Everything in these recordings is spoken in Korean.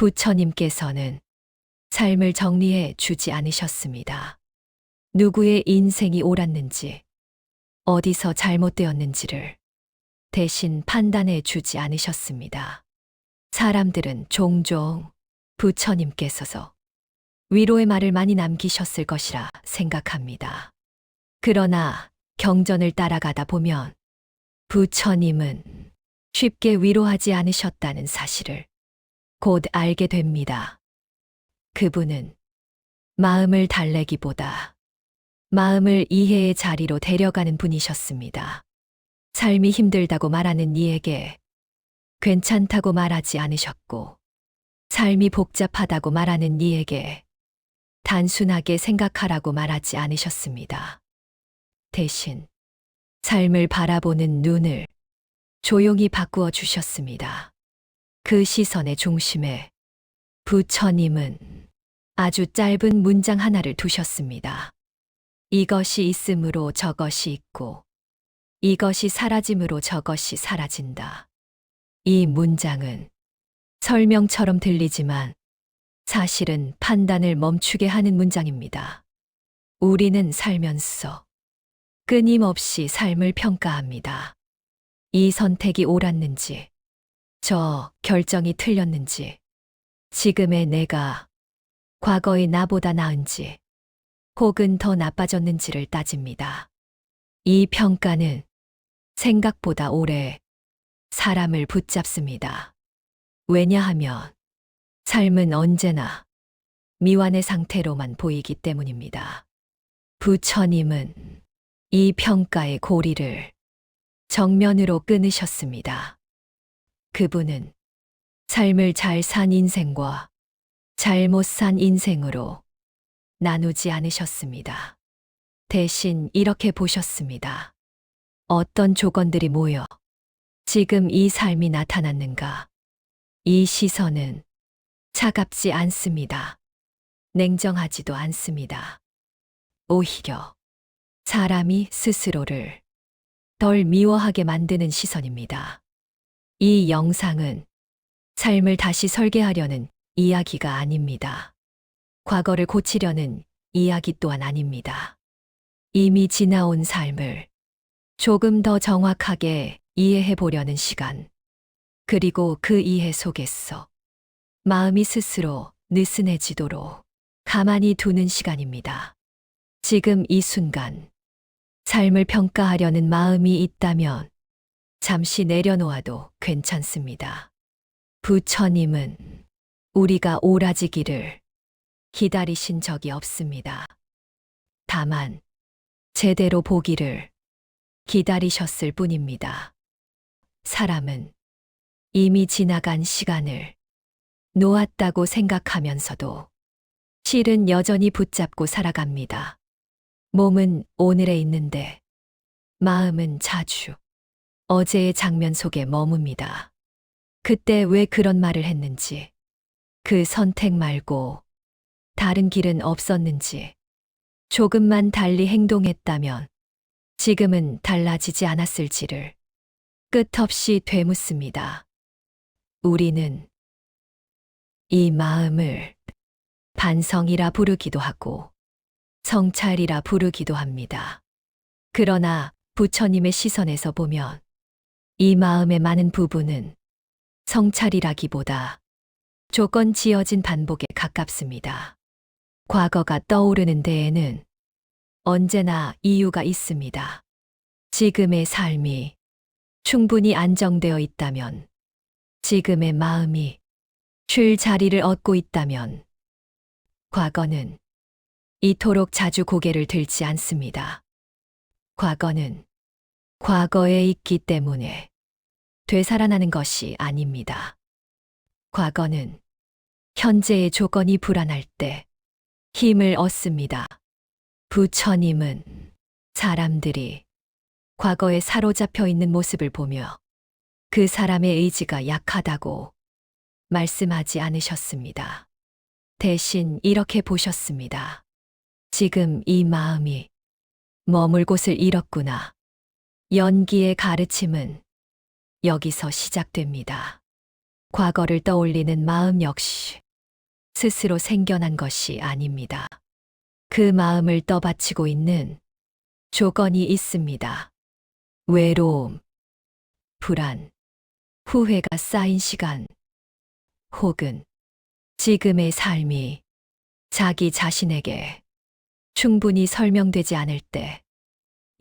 부처님께서는 삶을 정리해 주지 않으셨습니다. 누구의 인생이 옳았는지, 어디서 잘못되었는지를 대신 판단해 주지 않으셨습니다. 사람들은 종종 부처님께서 위로의 말을 많이 남기셨을 것이라 생각합니다. 그러나 경전을 따라가다 보면 부처님은 쉽게 위로하지 않으셨다는 사실을 곧 알게 됩니다. 그분은 마음을 달래기보다 마음을 이해의 자리로 데려가는 분이셨습니다. 삶이 힘들다고 말하는 이에게 괜찮다고 말하지 않으셨고, 삶이 복잡하다고 말하는 이에게 단순하게 생각하라고 말하지 않으셨습니다. 대신 삶을 바라보는 눈을 조용히 바꾸어 주셨습니다. 그 시선의 중심에 부처님은 아주 짧은 문장 하나를 두셨습니다. 이것이 있음으로 저것이 있고, 이것이 사라짐으로 저것이 사라진다. 이 문장은 설명처럼 들리지만 사실은 판단을 멈추게 하는 문장입니다. 우리는 살면서 끊임없이 삶을 평가합니다. 이 선택이 옳았는지, 저 결정이 틀렸는지, 지금의 내가 과거의 나보다 나은지, 혹은 더 나빠졌는지를 따집니다. 이 평가는 생각보다 오래 사람을 붙잡습니다. 왜냐하면 삶은 언제나 미완의 상태로만 보이기 때문입니다. 부처님은 이 평가의 고리를 정면으로 끊으셨습니다. 그분은 삶을 잘 산 인생과 잘못 산 인생으로 나누지 않으셨습니다. 대신 이렇게 보셨습니다. 어떤 조건들이 모여 지금 이 삶이 나타났는가? 이 시선은 차갑지 않습니다. 냉정하지도 않습니다. 오히려 사람이 스스로를 덜 미워하게 만드는 시선입니다. 이 영상은 삶을 다시 설계하려는 이야기가 아닙니다. 과거를 고치려는 이야기 또한 아닙니다. 이미 지나온 삶을 조금 더 정확하게 이해해 보려는 시간, 그리고 그 이해 속에서 마음이 스스로 느슨해지도록 가만히 두는 시간입니다. 지금 이 순간 삶을 평가하려는 마음이 있다면 잠시 내려놓아도 괜찮습니다. 부처님은 우리가 옳아지기를 기다리신 적이 없습니다. 다만 제대로 보기를 기다리셨을 뿐입니다. 사람은 이미 지나간 시간을 놓았다고 생각하면서도 실은 여전히 붙잡고 살아갑니다. 몸은 오늘에 있는데 마음은 자주 어제의 장면 속에 머뭅니다. 그때 왜 그런 말을 했는지, 그 선택 말고 다른 길은 없었는지, 조금만 달리 행동했다면 지금은 달라지지 않았을지를 끝없이 되묻습니다. 우리는 이 마음을 반성이라 부르기도 하고 성찰이라 부르기도 합니다. 그러나 부처님의 시선에서 보면 이 마음의 많은 부분은 성찰이라기보다 조건 지어진 반복에 가깝습니다. 과거가 떠오르는 데에는 언제나 이유가 있습니다. 지금의 삶이 충분히 안정되어 있다면, 지금의 마음이 쉴 자리를 얻고 있다면, 과거는 이토록 자주 고개를 들지 않습니다. 과거는 과거에 있기 되살아나는 것이 아닙니다. 과거는 현재의 조건이 불안할 때 힘을 얻습니다. 부처님은 사람들이 과거에 사로잡혀 있는 모습을 보며 그 사람의 의지가 약하다고 말씀하지 않으셨습니다. 대신 이렇게 보셨습니다. 지금 이 마음이 머물 곳을 잃었구나. 연기의 가르침은 여기서 시작됩니다. 과거를 떠올리는 마음 역시 스스로 생겨난 것이 아닙니다. 그 마음을 떠받치고 있는 조건이 있습니다. 외로움, 불안, 후회가 쌓인 시간, 혹은 지금의 삶이 자기 자신에게 충분히 설명되지 않을 때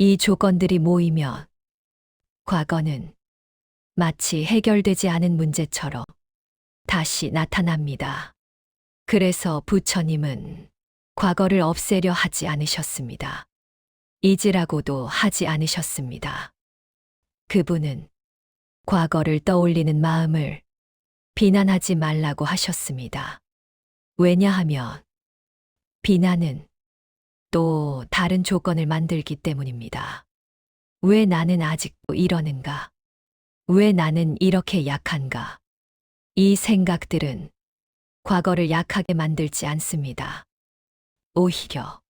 이 조건들이 모이면 과거는 마치 해결되지 않은 문제처럼 다시 나타납니다. 그래서 부처님은 과거를 없애려 하지 않으셨습니다. 잊으라고도 하지 않으셨습니다. 그분은 과거를 떠올리는 마음을 비난하지 말라고 하셨습니다. 왜냐하면 비난은 또 다른 조건을 만들기 때문입니다. 왜 나는 아직도 이러는가? 왜 나는 이렇게 약한가? 이 생각들은 과거를 약하게 만들지 않습니다. 오히려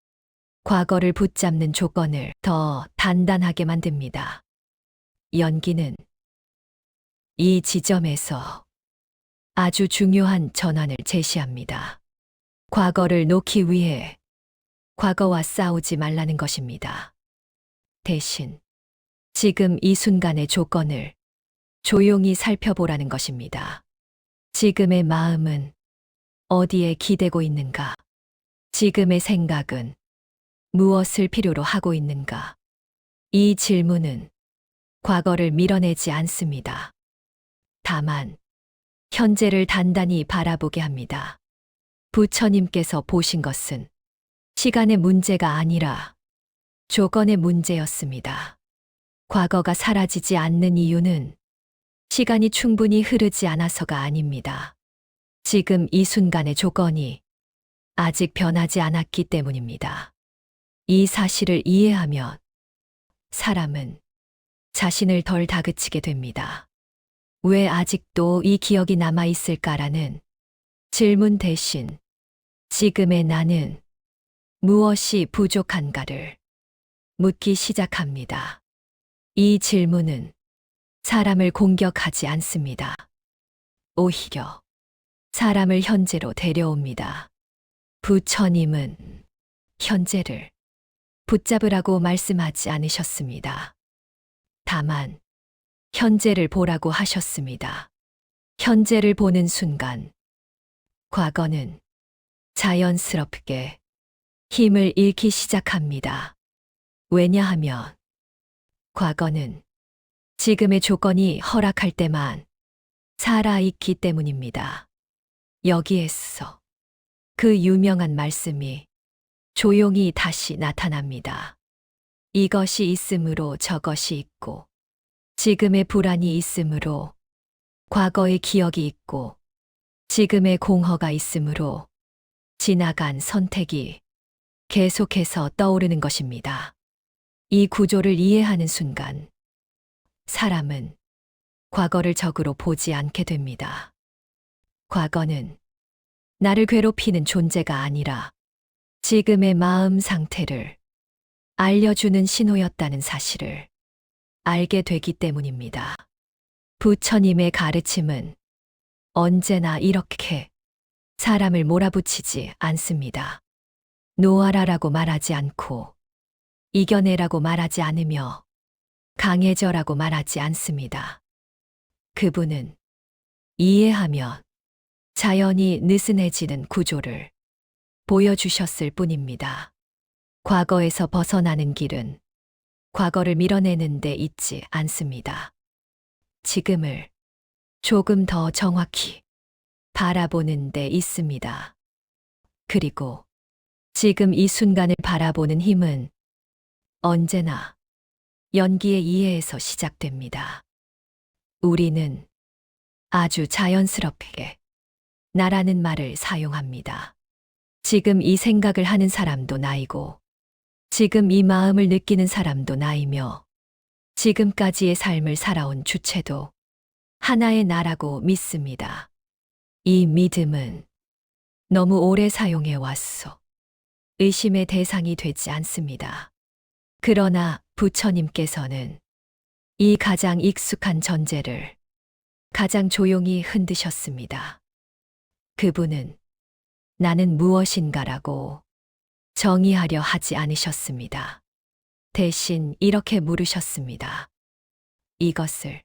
과거를 붙잡는 조건을 더 단단하게 만듭니다. 연기는 이 지점에서 아주 중요한 전환을 제시합니다. 과거를 놓기 위해 과거와 싸우지 말라는 것입니다. 대신 지금 이 순간의 조건을 조용히 살펴보라는 것입니다. 지금의 마음은 어디에 기대고 있는가? 지금의 생각은 무엇을 필요로 하고 있는가? 이 질문은 과거를 밀어내지 않습니다. 다만 현재를 단단히 바라보게 합니다. 부처님께서 보신 것은 시간의 문제가 아니라 조건의 문제였습니다. 과거가 사라지지 않는 이유는 시간이 충분히 흐르지 않아서가 아닙니다. 지금 이 순간의 조건이 아직 변하지 않았기 때문입니다. 이 사실을 이해하면 사람은 자신을 덜 다그치게 됩니다. 왜 아직도 이 기억이 남아있을까라는 질문 대신 지금의 나는 무엇이 부족한가를 묻기 시작합니다. 이 질문은 사람을 공격하지 않습니다. 오히려 사람을 현재로 데려옵니다. 부처님은 현재를 붙잡으라고 말씀하지 않으셨습니다. 다만 현재를 보라고 하셨습니다. 현재를 보는 순간 과거는 자연스럽게 힘을 잃기 시작합니다. 왜냐하면 과거는 지금의 조건이 허락할 때만 살아있기 때문입니다. 여기에서 그 유명한 말씀이 조용히 다시 나타납니다. 이것이 있으므로 저것이 있고, 지금의 불안이 있으므로 과거의 기억이 있고, 지금의 공허가 있으므로 지나간 선택이 계속해서 떠오르는 것입니다. 이 구조를 이해하는 순간, 사람은 과거를 적으로 보지 않게 됩니다. 과거는 나를 괴롭히는 존재가 아니라 지금의 마음 상태를 알려주는 신호였다는 사실을 알게 되기 때문입니다. 부처님의 가르침은 언제나 이렇게 사람을 몰아붙이지 않습니다. 놓아라라고 말하지 않고 이겨내라고 말하지 않으며 강해져라고 말하지 않습니다. 그분은 이해하면 자연히 느슨해지는 구조를 보여주셨을 뿐입니다. 과거에서 벗어나는 길은 과거를 밀어내는 데 있지 않습니다. 지금을 조금 더 정확히 바라보는 데 있습니다. 그리고 지금 이 순간을 바라보는 힘은 언제나 연기의 이해에서 시작됩니다. 우리는 아주 자연스럽게 나라는 말을 사용합니다. 지금 이 생각을 하는 사람도 나이고, 지금 이 마음을 느끼는 사람도 나이며, 지금까지의 삶을 살아온 주체도 하나의 나라고 믿습니다. 이 믿음은 너무 오래 사용해 왔소. 의심의 대상이 되지 않습니다. 그러나 부처님께서는 이 가장 익숙한 전제를 가장 조용히 흔드셨습니다. 그분은 나는 무엇인가라고 정의하려 하지 않으셨습니다. 대신 이렇게 물으셨습니다. 이것을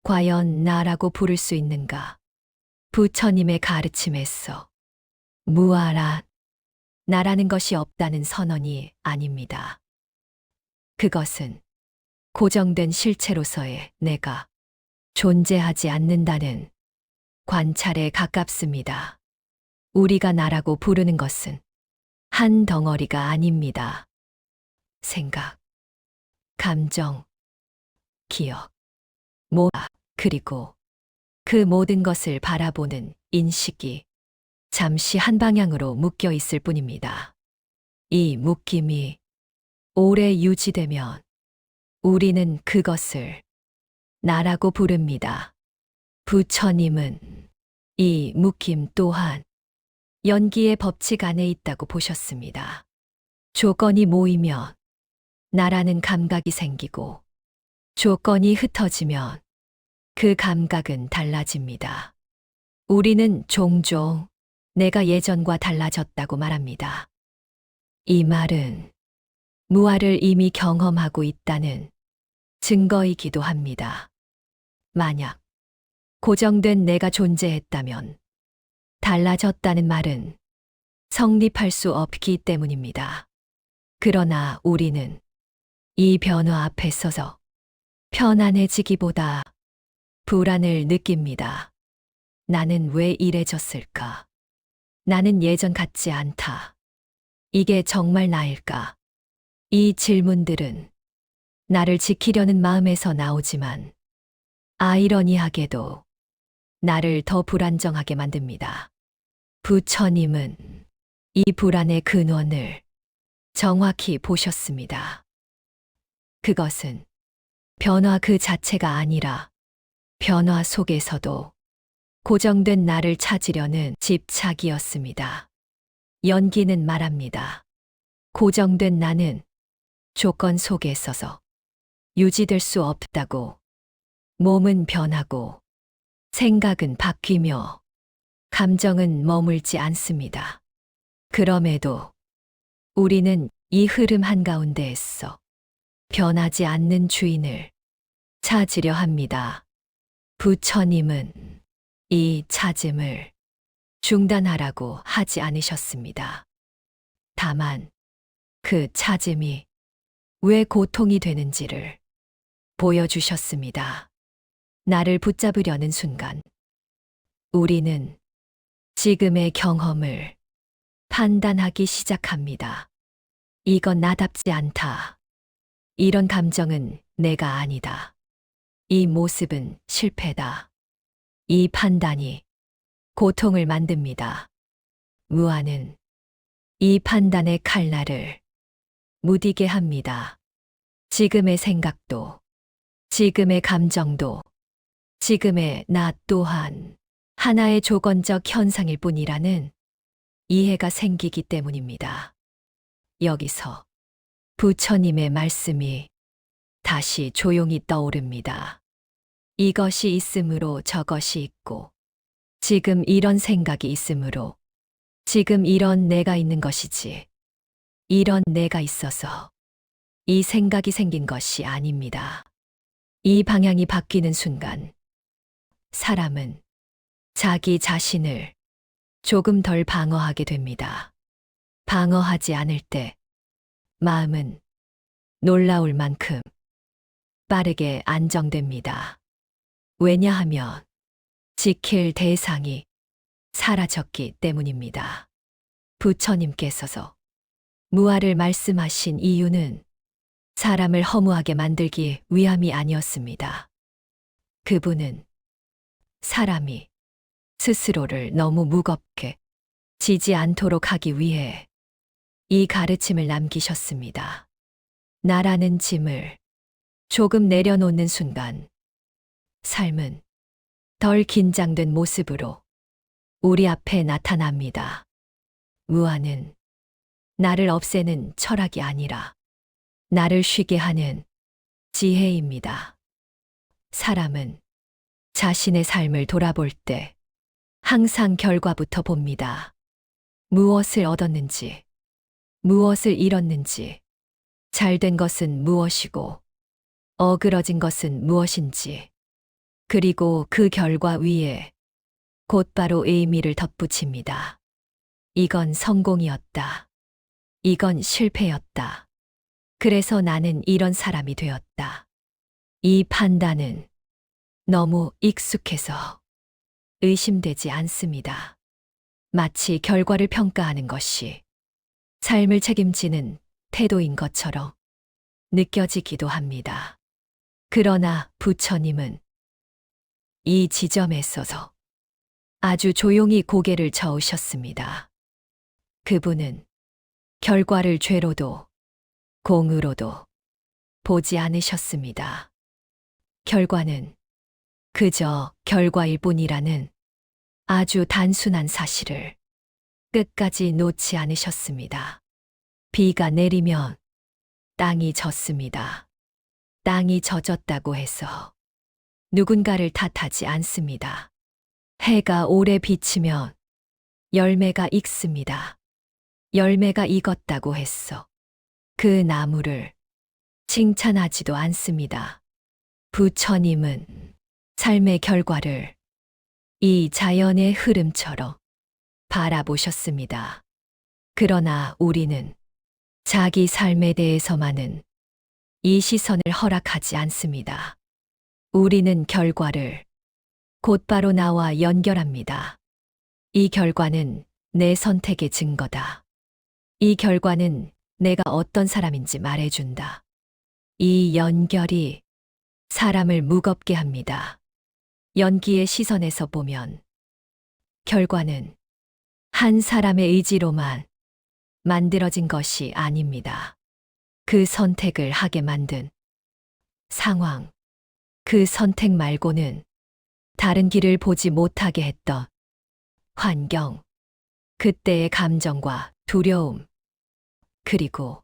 과연 나라고 부를 수 있는가? 부처님의 가르침에서 무아란 나라는 것이 없다는 선언이 아닙니다. 그것은 고정된 실체로서의 내가 존재하지 않는다는 관찰에 가깝습니다. 우리가 나라고 부르는 것은 한 덩어리가 아닙니다. 생각, 감정, 기억, 그리고 그 모든 것을 바라보는 인식이 잠시 한 방향으로 묶여 있을 뿐입니다. 이 묶임이 오래 유지되면 우리는 그것을 나라고 부릅니다. 부처님은 이 묶임 또한 연기의 법칙 안에 있다고 보셨습니다. 조건이 모이면 나라는 감각이 생기고 조건이 흩어지면 그 감각은 달라집니다. 우리는 종종 내가 예전과 달라졌다고 말합니다. 이 말은 무아를 이미 경험하고 있다는 증거이기도 합니다. 만약 고정된 내가 존재했다면 달라졌다는 말은 성립할 수 없기 때문입니다. 그러나 우리는 이 변화 앞에 서서 편안해지기보다 불안을 느낍니다. 나는 왜 이래졌을까? 나는 예전 같지 않다. 이게 정말 나일까? 이 질문들은 나를 지키려는 마음에서 나오지만 아이러니하게도 나를 더 불안정하게 만듭니다. 부처님은 이 불안의 근원을 정확히 보셨습니다. 그것은 변화 그 자체가 아니라 변화 속에서도 고정된 나를 찾으려는 집착이었습니다. 연기는 말합니다. 고정된 나는 조건 속에 있어서 유지될 수 없다고. 몸은 변하고 생각은 바뀌며 감정은 머물지 않습니다. 그럼에도 우리는 이 흐름 한가운데에서 변하지 않는 주인을 찾으려 합니다. 부처님은 이 찾음을 중단하라고 하지 않으셨습니다. 다만 그 찾음이 왜 고통이 되는지를 보여주셨습니다. 나를 붙잡으려는 순간 우리는 지금의 경험을 판단하기 시작합니다. 이건 나답지 않다. 이런 감정은 내가 아니다. 이 모습은 실패다. 이 판단이 고통을 만듭니다. 무아는 이 판단의 칼날을 무디게 합니다. 지금의 생각도, 지금의 감정도, 지금의 나 또한 하나의 조건적 현상일 뿐이라는 이해가 생기기 때문입니다. 여기서 부처님의 말씀이 다시 조용히 떠오릅니다. 이것이 있으므로 저것이 있고, 지금 이런 생각이 있으므로 지금 이런 내가 있는 것이지, 이런 내가 있어서 이 생각이 생긴 것이 아닙니다. 이 방향이 바뀌는 순간 사람은 자기 자신을 조금 덜 방어하게 됩니다. 방어하지 않을 때 마음은 놀라울 만큼 빠르게 안정됩니다. 왜냐하면 지킬 대상이 사라졌기 때문입니다. 부처님께서 무아를 말씀하신 이유는 사람을 허무하게 만들기 위함이 아니었습니다. 그분은 사람이 스스로를 너무 무겁게 지지 않도록 하기 위해 이 가르침을 남기셨습니다. 나라는 짐을 조금 내려놓는 순간 삶은 덜 긴장된 모습으로 우리 앞에 나타납니다. 무아는 나를 없애는 철학이 아니라 나를 쉬게 하는 지혜입니다. 사람은 자신의 삶을 돌아볼 때 항상 결과부터 봅니다. 무엇을 얻었는지, 무엇을 잃었는지, 잘된 것은 무엇이고, 어그러진 것은 무엇인지, 그리고 그 결과 위에 곧바로 의미를 덧붙입니다. 이건 성공이었다. 이건 실패였다. 그래서 나는 이런 사람이 되었다. 이 판단은 너무 익숙해서 의심되지 않습니다. 마치 결과를 평가하는 것이 삶을 책임지는 태도인 것처럼 느껴지기도 합니다. 그러나 부처님은 이 지점에 서서 아주 조용히 고개를 저으셨습니다. 그분은 결과를 죄로도 공으로도 보지 않으셨습니다. 결과는 그저 결과일 뿐이라는 아주 단순한 사실을 끝까지 놓지 않으셨습니다. 비가 내리면 땅이 젖습니다. 땅이 젖었다고 해서 누군가를 탓하지 않습니다. 해가 오래 비치면 열매가 익습니다. 열매가 익었다고 해서 그 나무를 칭찬하지도 않습니다. 부처님은 삶의 결과를 이 자연의 흐름처럼 바라보셨습니다. 그러나 우리는 자기 삶에 대해서만은 이 시선을 허락하지 않습니다. 우리는 결과를 곧바로 나와 연결합니다. 이 결과는 내 선택의 증거다. 이 결과는 내가 어떤 사람인지 말해준다. 이 연결이 사람을 무겁게 합니다. 연기의 시선에서 보면 결과는 한 사람의 의지로만 만들어진 것이 아닙니다. 그 선택을 하게 만든 상황, 그 선택 말고는 다른 길을 보지 못하게 했던 환경, 그때의 감정과 두려움, 그리고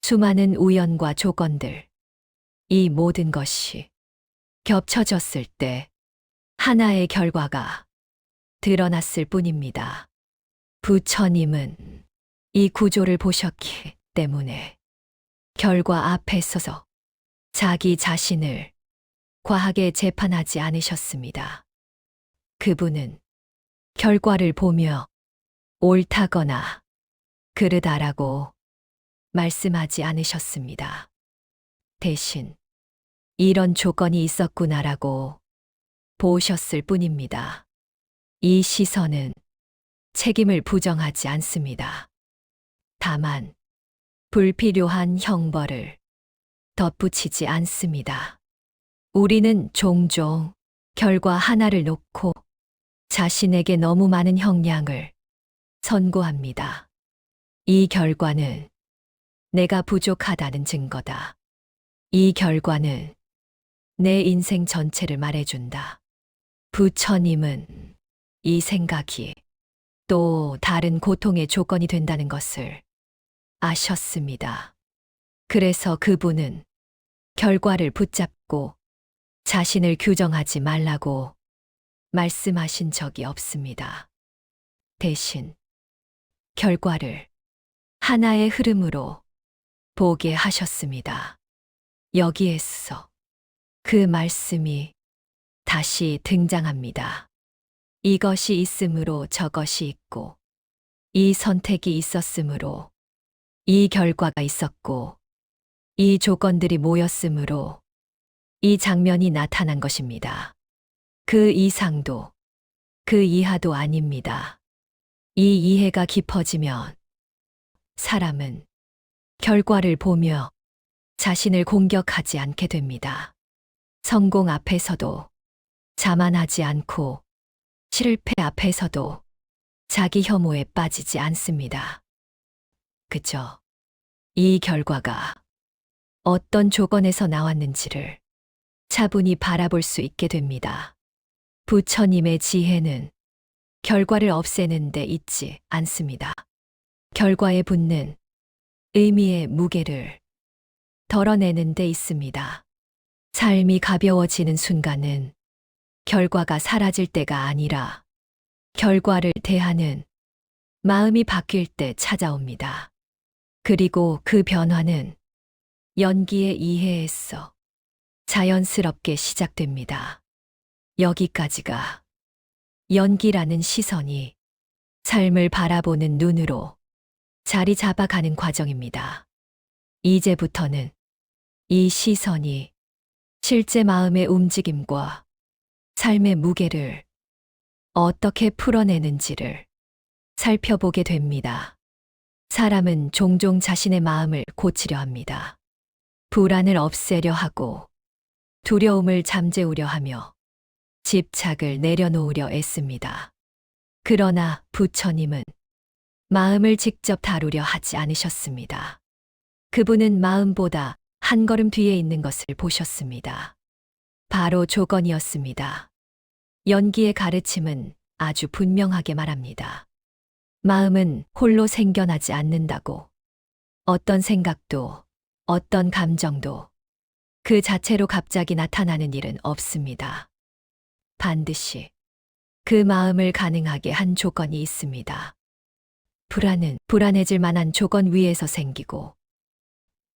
수많은 우연과 조건들, 이 모든 것이 겹쳐졌을 때 하나의 결과가 드러났을 뿐입니다. 부처님은 이 구조를 보셨기 때문에 결과 앞에 서서 자기 자신을 과하게 재판하지 않으셨습니다. 그분은 결과를 보며 옳다거나 그르다라고 말씀하지 않으셨습니다. 대신 이런 조건이 있었구나라고 보셨을 뿐입니다. 이 시선은 책임을 부정하지 않습니다. 다만 불필요한 형벌을 덧붙이지 않습니다. 우리는 종종 결과 하나를 놓고 자신에게 너무 많은 형량을 선고합니다. 이 결과는 내가 부족하다는 증거다. 이 결과는 내 인생 전체를 말해준다. 부처님은 이 생각이 또 다른 고통의 조건이 된다는 것을 아셨습니다. 그래서 그분은 결과를 붙잡고 자신을 규정하지 말라고 말씀하신 적이 없습니다. 대신 결과를 하나의 흐름으로 보게 하셨습니다. 여기에서 그 말씀이 다시 등장합니다. 이것이 있으므로 저것이 있고, 이 선택이 있었으므로 이 결과가 있었고, 이 조건들이 모였으므로 이 장면이 나타난 것입니다. 그 이상도 그 이하도 아닙니다. 이 이해가 깊어지면 사람은 결과를 보며 자신을 공격하지 않게 됩니다. 성공 앞에서도 자만하지 않고 실패 앞에서도 자기 혐오에 빠지지 않습니다. 그저 이 결과가 어떤 조건에서 나왔는지를 차분히 바라볼 수 있게 됩니다. 부처님의 지혜는 결과를 없애는 데 있지 않습니다. 결과에 붙는 의미의 무게를 덜어내는 데 있습니다. 삶이 가벼워지는 순간은 결과가 사라질 때가 아니라 결과를 대하는 마음이 바뀔 때 찾아옵니다. 그리고 그 변화는 연기의 이해에서 자연스럽게 시작됩니다. 여기까지가 연기라는 시선이 삶을 바라보는 눈으로 자리 잡아가는 과정입니다. 이제부터는 이 시선이 실제 마음의 움직임과 삶의 무게를 어떻게 풀어내는지를 살펴보게 됩니다. 사람은 종종 자신의 마음을 고치려 합니다. 불안을 없애려 하고 두려움을 잠재우려 하며 집착을 내려놓으려 애씁니다. 그러나 부처님은 마음을 직접 다루려 하지 않으셨습니다. 그분은 마음보다 한 걸음 뒤에 있는 것을 보셨습니다. 바로 조건이었습니다. 연기의 가르침은 아주 분명하게 말합니다. 마음은 홀로 생겨나지 않는다고. 어떤 생각도, 어떤 감정도 그 자체로 갑자기 나타나는 일은 없습니다. 반드시 그 마음을 가능하게 한 조건이 있습니다. 불안은 불안해질 만한 조건 위에서 생기고,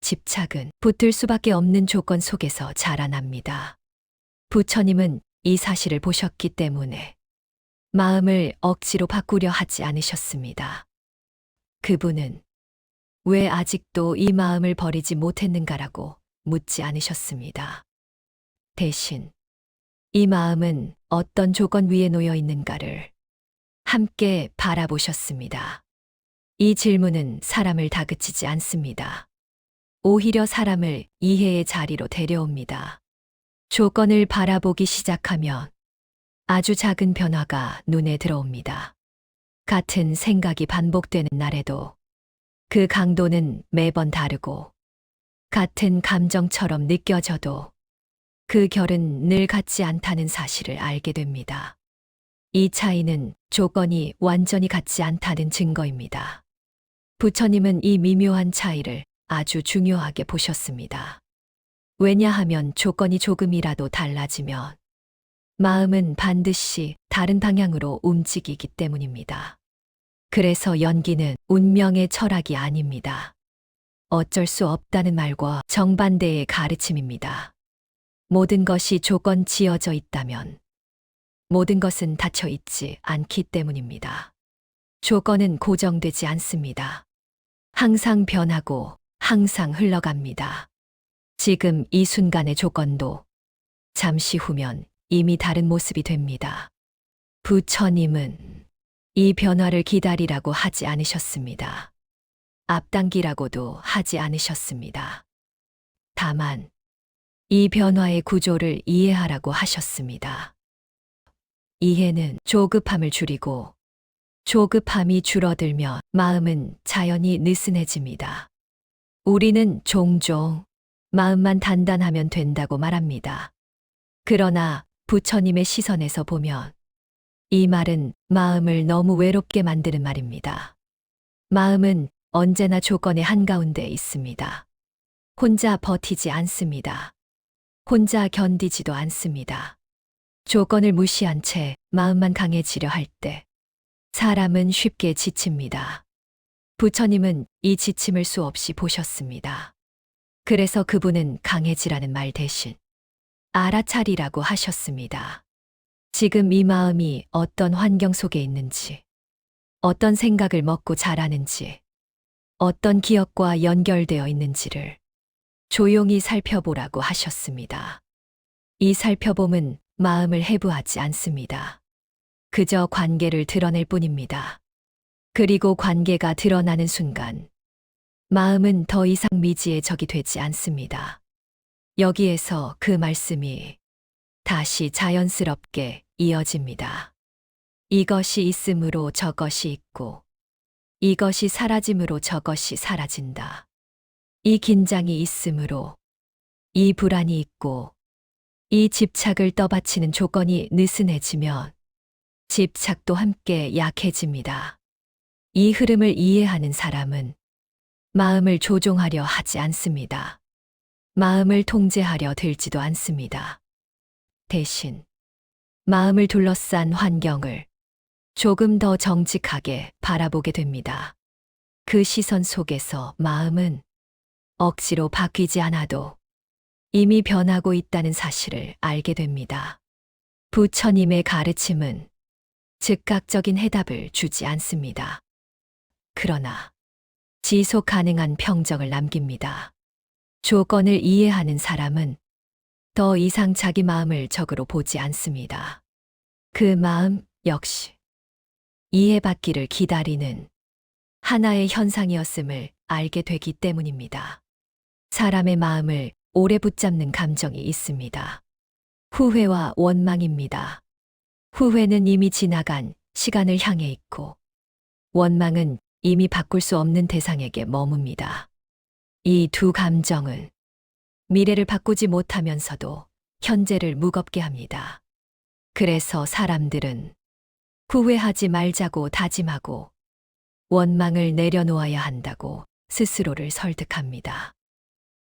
집착은 붙을 수밖에 없는 조건 속에서 자라납니다. 부처님은 이 사실을 보셨기 때문에 마음을 억지로 바꾸려 하지 않으셨습니다. 그분은 왜 아직도 이 마음을 버리지 못했는가라고 묻지 않으셨습니다. 대신 이 마음은 어떤 조건 위에 놓여 있는가를 함께 바라보셨습니다. 이 질문은 사람을 다그치지 않습니다. 오히려 사람을 이해의 자리로 데려옵니다. 조건을 바라보기 시작하면 아주 작은 변화가 눈에 들어옵니다. 같은 생각이 반복되는 날에도 그 강도는 매번 다르고, 같은 감정처럼 느껴져도 그 결은 늘 같지 않다는 사실을 알게 됩니다. 이 차이는 조건이 완전히 같지 않다는 증거입니다. 부처님은 이 미묘한 차이를 아주 중요하게 보셨습니다. 왜냐하면 조건이 조금이라도 달라지면 마음은 반드시 다른 방향으로 움직이기 때문입니다. 그래서 연기는 운명의 철학이 아닙니다. 어쩔 수 없다는 말과 정반대의 가르침입니다. 모든 것이 조건 지어져 있다면 모든 것은 닫혀 있지 않기 때문입니다. 조건은 고정되지 않습니다. 항상 변하고 항상 흘러갑니다. 지금 이 순간의 조건도 잠시 후면 이미 다른 모습이 됩니다. 부처님은 이 변화를 기다리라고 하지 않으셨습니다. 앞당기라고도 하지 않으셨습니다. 다만 이 변화의 구조를 이해하라고 하셨습니다. 이해는 조급함을 줄이고, 조급함이 줄어들면 마음은 자연히 느슨해집니다. 우리는 종종 마음만 단단하면 된다고 말합니다. 그러나 부처님의 시선에서 보면 이 말은 마음을 너무 외롭게 만드는 말입니다. 마음은 언제나 조건의 한가운데 있습니다. 혼자 버티지 않습니다. 혼자 견디지도 않습니다. 조건을 무시한 채 마음만 강해지려 할 때 사람은 쉽게 지칩니다. 부처님은 이 지침을 수없이 보셨습니다. 그래서 그분은 강해지라는 말 대신 알아차리라고 하셨습니다. 지금 이 마음이 어떤 환경 속에 있는지, 어떤 생각을 먹고 자라는지, 어떤 기억과 연결되어 있는지를 조용히 살펴보라고 하셨습니다. 이 살펴봄은 마음을 해부하지 않습니다. 그저 관계를 드러낼 뿐입니다. 그리고 관계가 드러나는 순간 마음은 더 이상 미지의 적이 되지 않습니다. 여기에서 그 말씀이 다시 자연스럽게 이어집니다. 이것이 있음으로 저것이 있고, 이것이 사라짐으로 저것이 사라진다. 이 긴장이 있음으로 이 불안이 있고, 이 집착을 떠받치는 조건이 느슨해지면 집착도 함께 약해집니다. 이 흐름을 이해하는 사람은 마음을 조종하려 하지 않습니다. 마음을 통제하려 들지도 않습니다. 대신 마음을 둘러싼 환경을 조금 더 정직하게 바라보게 됩니다. 그 시선 속에서 마음은 억지로 바뀌지 않아도 이미 변하고 있다는 사실을 알게 됩니다. 부처님의 가르침은 즉각적인 해답을 주지 않습니다. 그러나 지속 가능한 평정을 남깁니다. 조건을 이해하는 사람은 더 이상 자기 마음을 적으로 보지 않습니다. 그 마음 역시 이해받기를 기다리는 하나의 현상이었음을 알게 되기 때문입니다. 사람의 마음을 오래 붙잡는 감정이 있습니다. 후회와 원망입니다. 후회는 이미 지나간 시간을 향해 있고, 원망은 이미 바꿀 수 없는 대상에게 머뭅니다. 이 두 감정은 미래를 바꾸지 못하면서도 현재를 무겁게 합니다. 그래서 사람들은 후회하지 말자고 다짐하고 원망을 내려놓아야 한다고 스스로를 설득합니다.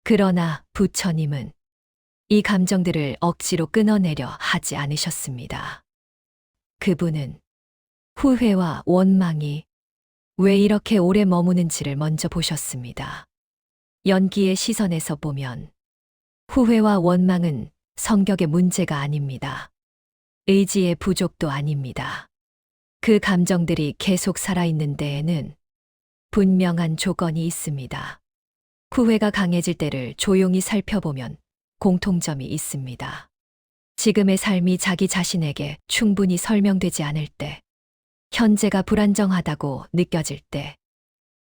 그러나 부처님은 이 감정들을 억지로 끊어내려 하지 않으셨습니다. 그분은 후회와 원망이 왜 이렇게 오래 머무는지를 먼저 보셨습니다. 연기의 시선에서 보면 후회와 원망은 성격의 문제가 아닙니다. 의지의 부족도 아닙니다. 그 감정들이 계속 살아있는 데에는 분명한 조건이 있습니다. 후회가 강해질 때를 조용히 살펴보면 공통점이 있습니다. 지금의 삶이 자기 자신에게 충분히 설명되지 않을 때, 현재가 불안정하다고 느껴질 때,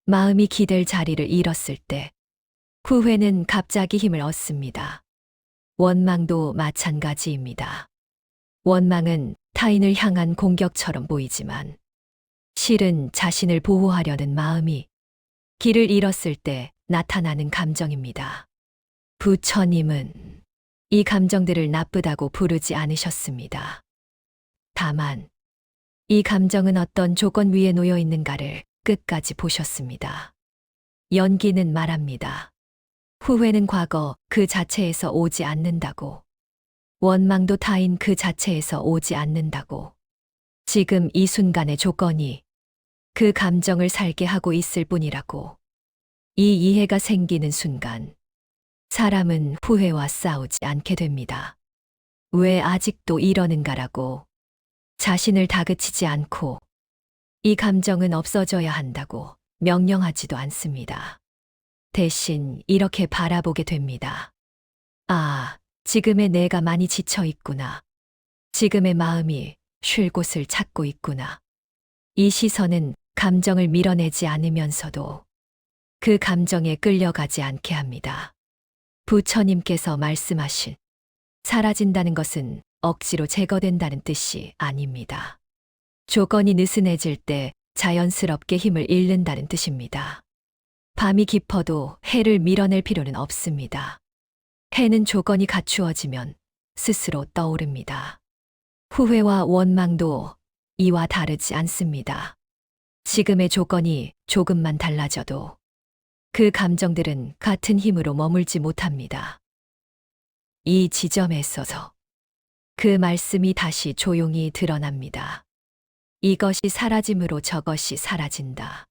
마음이 기댈 자리를 잃었을 때, 후회는 갑자기 힘을 얻습니다. 원망도 마찬가지입니다. 원망은 타인을 향한 공격처럼 보이지만, 실은 자신을 보호하려는 마음이 길을 잃었을 때 나타나는 감정입니다. 부처님은 이 감정들을 나쁘다고 부르지 않으셨습니다. 다만, 이 감정은 어떤 조건 위에 놓여 있는가를 끝까지 보셨습니다. 연기는 말합니다. 후회는 과거 그 자체에서 오지 않는다고. 원망도 타인 그 자체에서 오지 않는다고. 지금 이 순간의 조건이 그 감정을 살게 하고 있을 뿐이라고. 이 이해가 생기는 순간, 사람은 후회와 싸우지 않게 됩니다. 왜 아직도 이러는가라고 자신을 다그치지 않고 이 감정은 없어져야 한다고 명령하지도 않습니다. 대신 이렇게 바라보게 됩니다. 아, 지금의 내가 많이 지쳐 있구나. 지금의 마음이 쉴 곳을 찾고 있구나. 이 시선은 감정을 밀어내지 않으면서도 그 감정에 끌려가지 않게 합니다. 부처님께서 말씀하신 사라진다는 것은 억지로 제거된다는 뜻이 아닙니다. 조건이 느슨해질 때 자연스럽게 힘을 잃는다는 뜻입니다. 밤이 깊어도 해를 밀어낼 필요는 없습니다. 해는 조건이 갖추어지면 스스로 떠오릅니다. 후회와 원망도 이와 다르지 않습니다. 지금의 조건이 조금만 달라져도 그 감정들은 같은 힘으로 머물지 못합니다. 이 지점에서서 그 말씀이 다시 조용히 드러납니다. 이것이 사라짐으로 저것이 사라진다.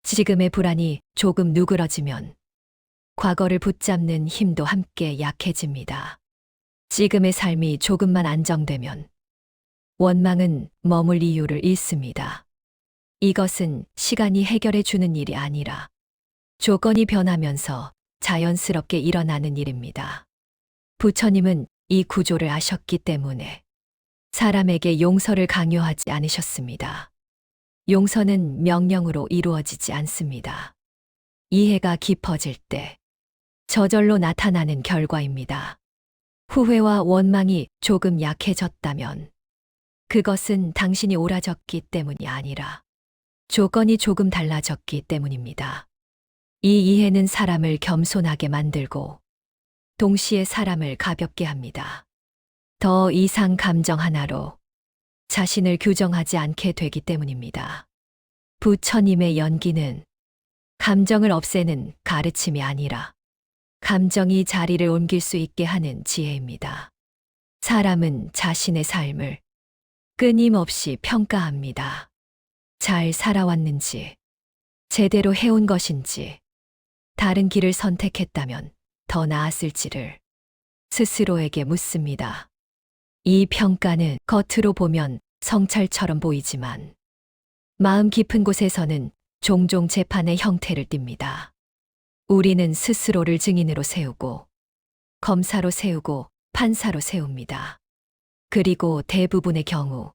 지금의 불안이 조금 누그러지면 과거를 붙잡는 힘도 함께 약해집니다. 지금의 삶이 조금만 안정되면 원망은 머물 이유를 잃습니다. 이것은 시간이 해결해 주는 일이 아니라 조건이 변하면서 자연스럽게 일어나는 일입니다. 부처님은 이 구조를 아셨기 때문에 사람에게 용서를 강요하지 않으셨습니다. 용서는 명령으로 이루어지지 않습니다. 이해가 깊어질 때 저절로 나타나는 결과입니다. 후회와 원망이 조금 약해졌다면 그것은 당신이 옳아졌기 때문이 아니라 조건이 조금 달라졌기 때문입니다. 이 이해는 사람을 겸손하게 만들고 동시에 사람을 가볍게 합니다. 더 이상 감정 하나로 자신을 규정하지 않게 되기 때문입니다. 부처님의 연기는 감정을 없애는 가르침이 아니라 감정이 자리를 옮길 수 있게 하는 지혜입니다. 사람은 자신의 삶을 끊임없이 평가합니다. 잘 살아왔는지, 제대로 해온 것인지, 다른 길을 선택했다면 더 나았을지를 스스로에게 묻습니다. 이 평가는 겉으로 보면 성찰처럼 보이지만 마음 깊은 곳에서는 종종 재판의 형태를 띱니다. 우리는 스스로를 증인으로 세우고 검사로 세우고 판사로 세웁니다. 그리고 대부분의 경우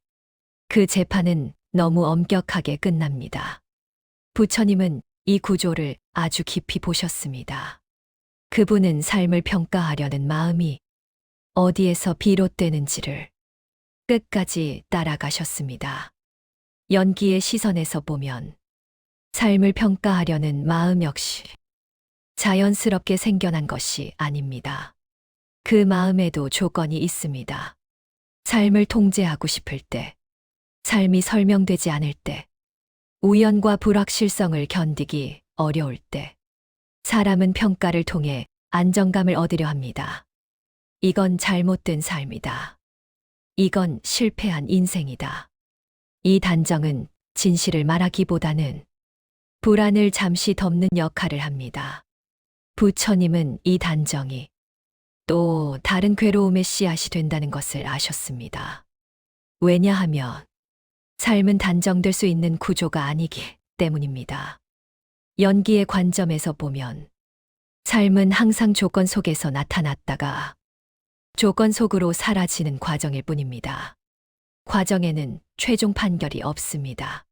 그 재판은 너무 엄격하게 끝납니다. 부처님은 이 구조를 아주 깊이 보셨습니다. 그분은 삶을 평가하려는 마음이 어디에서 비롯되는지를 끝까지 따라가셨습니다. 연기의 시선에서 보면 삶을 평가하려는 마음 역시 자연스럽게 생겨난 것이 아닙니다. 그 마음에도 조건이 있습니다. 삶을 통제하고 싶을 때, 삶이 설명되지 않을 때, 우연과 불확실성을 견디기 어려울 때, 사람은 평가를 통해 안정감을 얻으려 합니다. 이건 잘못된 삶이다. 이건 실패한 인생이다. 이 단정은 진실을 말하기보다는 불안을 잠시 덮는 역할을 합니다. 부처님은 이 단정이 또 다른 괴로움의 씨앗이 된다는 것을 아셨습니다. 왜냐하면 삶은 단정될 수 있는 구조가 아니기 때문입니다. 연기의 관점에서 보면 삶은 항상 조건 속에서 나타났다가 조건 속으로 사라지는 과정일 뿐입니다. 과정에는 최종 판결이 없습니다.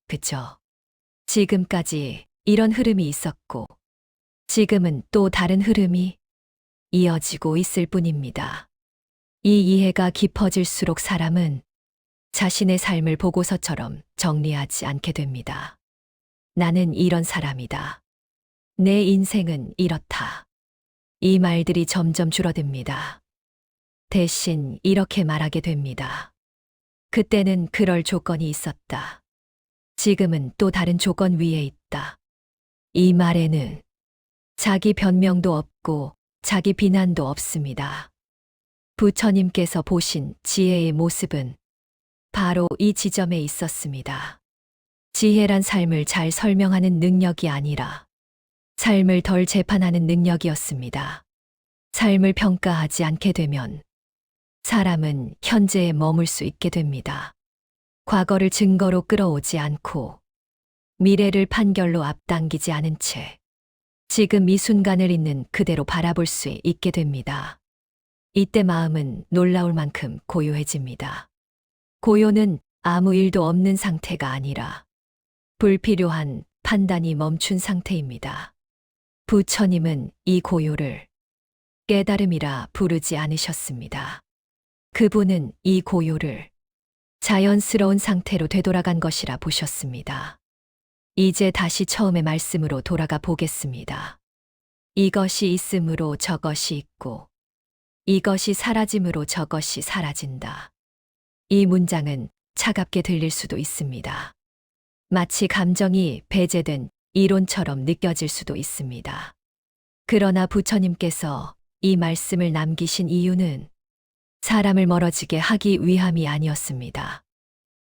그쵸? 지금까지 이런 흐름이 있었고, 지금은 또 다른 흐름이 이어지고 있을 뿐입니다. 이 이해가 깊어질수록 사람은 자신의 삶을 보고서처럼 정리하지 않게 됩니다. 나는 이런 사람이다. 내 인생은 이렇다. 이 말들이 점점 줄어듭니다. 대신 이렇게 말하게 됩니다. 그때는 그럴 조건이 있었다. 지금은 또 다른 조건 위에 있다. 이 말에는 자기 변명도 없고 자기 비난도 없습니다. 부처님께서 보신 지혜의 모습은 바로 이 지점에 있었습니다. 지혜란 삶을 잘 설명하는 능력이 아니라 삶을 덜 재판하는 능력이었습니다. 삶을 평가하지 않게 되면 사람은 현재에 머물 수 있게 됩니다. 과거를 증거로 끌어오지 않고 미래를 판결로 앞당기지 않은 채 지금 이 순간을 있는 그대로 바라볼 수 있게 됩니다. 이때 마음은 놀라울 만큼 고요해집니다. 고요는 아무 일도 없는 상태가 아니라 불필요한 판단이 멈춘 상태입니다. 부처님은 이 고요를 깨달음이라 부르지 않으셨습니다. 그분은 이 고요를 자연스러운 상태로 되돌아간 것이라 보셨습니다. 이제 다시 처음의 말씀으로 돌아가 보겠습니다. 이것이 있음으로 저것이 있고, 이것이 사라짐으로 저것이 사라진다. 이 문장은 차갑게 들릴 수도 있습니다. 마치 감정이 배제된 이론처럼 느껴질 수도 있습니다. 그러나 부처님께서 이 말씀을 남기신 이유는 사람을 멀어지게 하기 위함이 아니었습니다.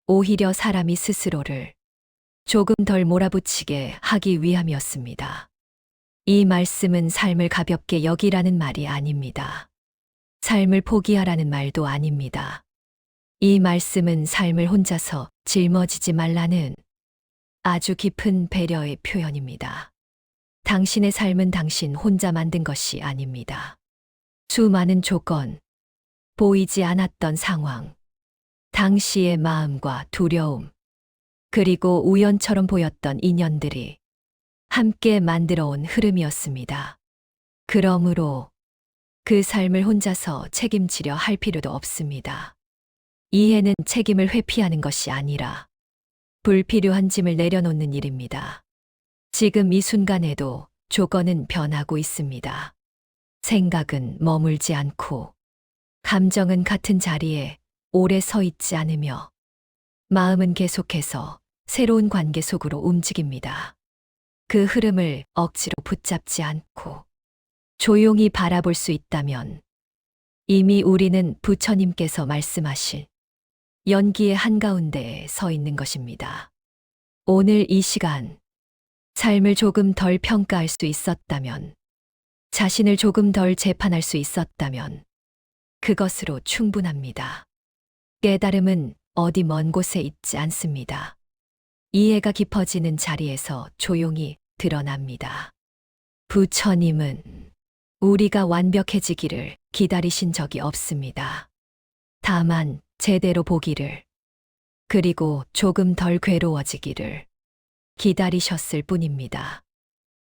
오히려 사람이 스스로를 조금 덜 몰아붙이게 하기 위함이었습니다. 이 말씀은 삶을 가볍게 여기라는 말이 아닙니다. 삶을 포기하라는 말도 아닙니다. 이 말씀은 삶을 혼자서 짊어지지 말라는 아주 깊은 배려의 표현입니다. 당신의 삶은 당신 혼자 만든 것이 아닙니다. 수많은 조건, 보이지 않았던 상황, 당시의 마음과 두려움, 그리고 우연처럼 보였던 인연들이 함께 만들어온 흐름이었습니다. 그러므로 그 삶을 혼자서 책임지려 할 필요도 없습니다. 이해는 책임을 회피하는 것이 아니라 불필요한 짐을 내려놓는 일입니다. 지금 이 순간에도 조건은 변하고 있습니다. 생각은 머물지 않고, 감정은 같은 자리에 오래 서 있지 않으며, 마음은 계속해서 새로운 관계 속으로 움직입니다. 그 흐름을 억지로 붙잡지 않고 조용히 바라볼 수 있다면 이미 우리는 부처님께서 말씀하실 연기의 한가운데에 서 있는 것입니다. 오늘 이 시간, 삶을 조금 덜 평가할 수 있었다면, 자신을 조금 덜 재판할 수 있었다면, 그것으로 충분합니다. 깨달음은 어디 먼 곳에 있지 않습니다. 이해가 깊어지는 자리에서 조용히 드러납니다. 부처님은 우리가 완벽해지기를 기다리신 적이 없습니다. 다만 제대로 보기를, 그리고 조금 덜 괴로워지기를 기다리셨을 뿐입니다.